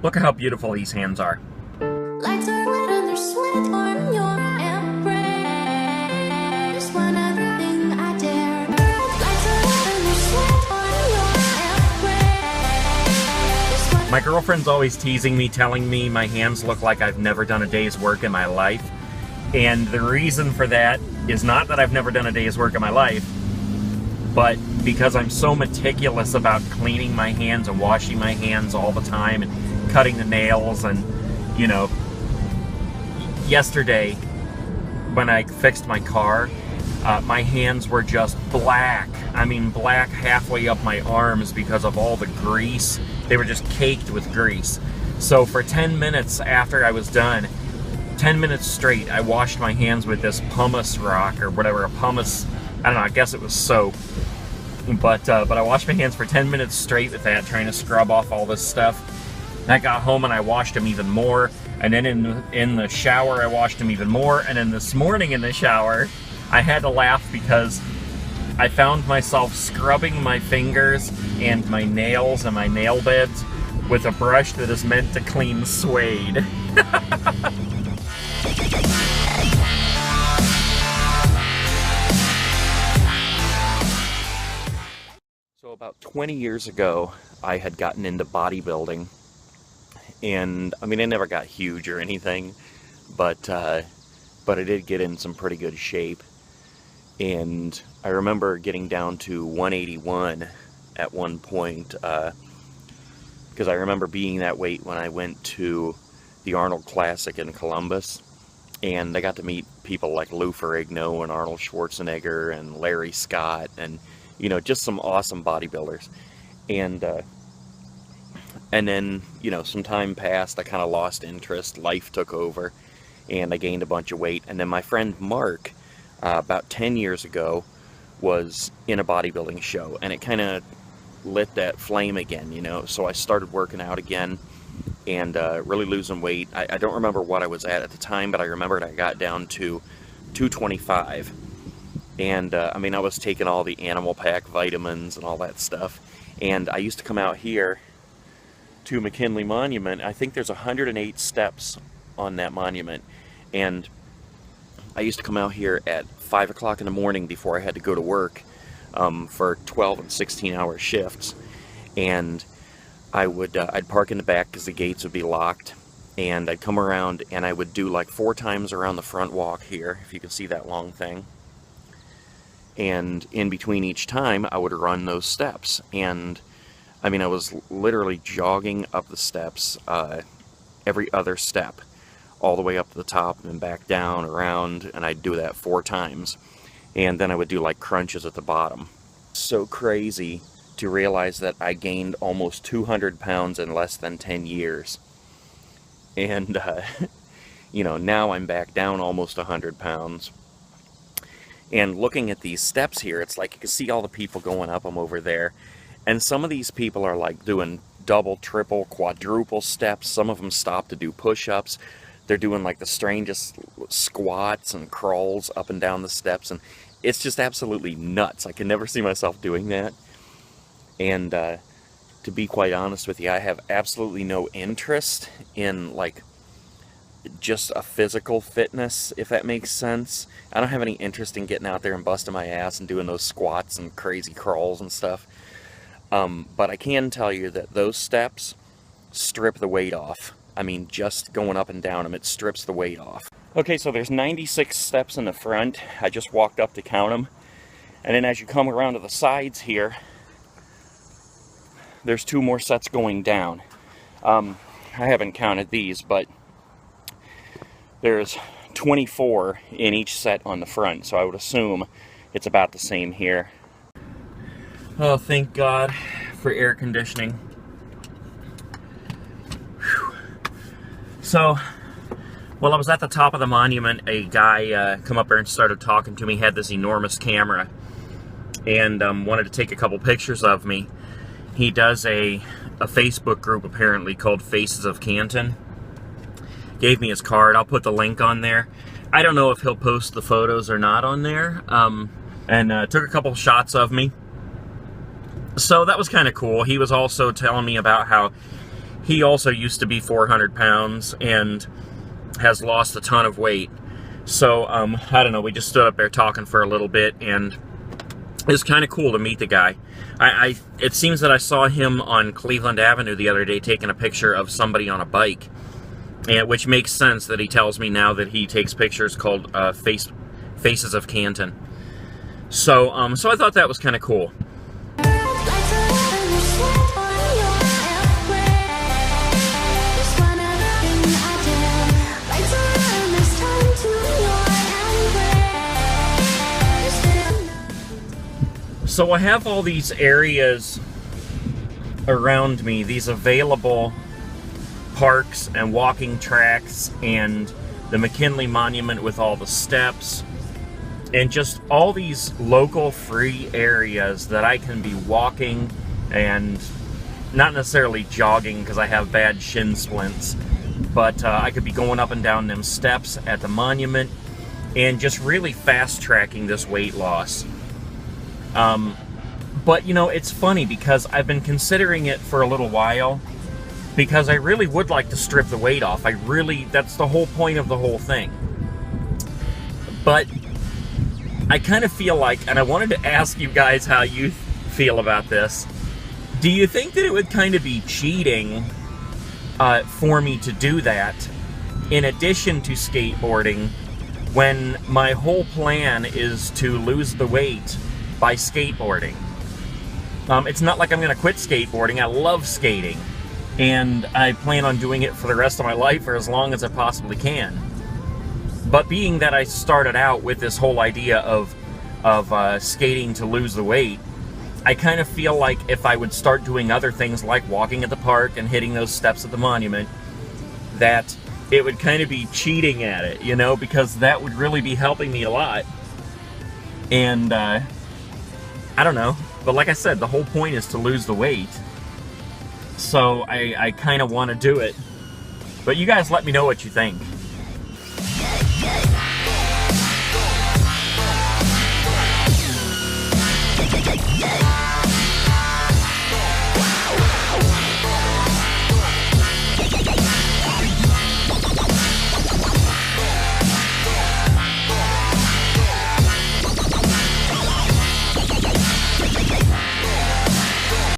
Look at how beautiful these hands are. Lights are red and there's sweat on your embrace. One other thing I dare. Lights are red and there's sweat on your embrace. My girlfriend's always teasing me, telling me my hands look like I've never done a day's work in my life. And the reason for that is not that I've never done a day's work in my life, but because I'm so meticulous about cleaning my hands and washing my hands all the time and cutting the nails. And, you know, yesterday when I fixed my car, my hands were just black. I mean, black halfway up my arms because of all the grease. They were just caked with grease. So for 10 minutes after I was done, 10 minutes straight, I washed my hands with this pumice rock or whatever, a pumice, I don't know, I guess it was soap. But I washed my hands for 10 minutes straight with that, trying to scrub off all this stuff. And I got home and I washed them even more. And then in the shower, I washed them even more. And then this morning in the shower, I had to laugh because I found myself scrubbing my fingers and my nails and my nail beds with a brush that is meant to clean suede. So about 20 years ago, I had gotten into bodybuilding, and I mean, I never got huge or anything, but I did get in some pretty good shape. And I remember getting down to 181 at one point, because I remember being that weight when I went to the Arnold Classic in Columbus, and I got to meet people like Lou Ferrigno and Arnold Schwarzenegger and Larry Scott, and you know, just some awesome bodybuilders. And then, you know, some time passed, I kind of lost interest, life took over, and I gained a bunch of weight. And then my friend Mark, about 10 years ago, was in a bodybuilding show, and it kind of lit that flame again, you know. So I started working out again, and really losing weight. I don't remember what I was at the time, but I remembered I got down to 225. And I mean, I was taking all the Animal Pack vitamins and all that stuff. And I used to come out here to McKinley Monument. I think there's 108 steps on that monument. And I used to come out here at 5 o'clock in the morning before I had to go to work for 12 and 16-hour shifts. And I'd park in the back because the gates would be locked. And I'd come around and I would do like 4 times around the front walk here, if you can see that long thing. And in between each time, I would run those steps. And I mean, I was literally jogging up the steps every other step, all the way up to the top and then back down, around, and I'd do that 4 times. And then I would do like crunches at the bottom. So crazy to realize that I gained almost 200 pounds in less than 10 years. And, you know, now I'm back down almost 100 pounds. And looking at these steps here, it's like you can see all the people going up them over there. And some of these people are like doing double, triple, quadruple steps. Some of them stop to do push-ups. They're doing like the strangest squats and crawls up and down the steps. And it's just absolutely nuts. I can never see myself doing that. And to be quite honest with you, I have absolutely no interest in like just a physical fitness, if that makes sense. I don't have any interest in getting out there and busting my ass and doing those squats and crazy crawls and stuff. But I can tell you that those steps strip the weight off. I mean, just going up and down them, it strips the weight off. Okay, so there's 96 steps in the front. I just walked up to count them. And then as you come around to the sides here, there's 2 more sets going down. I haven't counted these, but there's 24 in each set on the front, so I would assume it's about the same here. Oh, thank God for air conditioning. Whew. So, while I was at the top of the monument, a guy come up there and started talking to me. He had this enormous camera and wanted to take a couple pictures of me. He does a Facebook group apparently called Faces of Canton. Gave me his card. I'll put the link on there. I don't know if he'll post the photos or not on there. And took a couple shots of me. So that was kind of cool. He was also telling me about how he also used to be 400 pounds and has lost a ton of weight. So, I don't know, we just stood up there talking for a little bit, and it was kind of cool to meet the guy. It seems that I saw him on Cleveland Avenue the other day taking a picture of somebody on a bike, and which makes sense that he tells me now that he takes pictures called Faces of Canton. So, so I thought that was kind of cool. So I have all these areas around me, these available parks and walking tracks, and the McKinley Monument with all the steps, and just all these local free areas that I can be walking and not necessarily jogging because I have bad shin splints, but I could be going up and down them steps at the monument and just really fast tracking this weight loss. But you know, it's funny because I've been considering it for a little while, because I really would like to strip the weight off. That's the whole point of the whole thing. But I kind of feel like, and I wanted to ask you guys how you feel about this. Do you think that it would kind of be cheating for me to do that in addition to skateboarding, when my whole plan is to lose the weight by skateboarding? It's not like I'm going to quit skateboarding. I love skating, and I plan on doing it for the rest of my life, or as long as I possibly can. But being that I started out with this whole idea of skating to lose the weight, I kind of feel like if I would start doing other things like walking at the park and hitting those steps at the monument, that it would kind of be cheating at it, you know, because that would really be helping me a lot. And I don't know. But like I said, the whole point is to lose the weight. So I kind of want to do it. But you guys let me know what you think.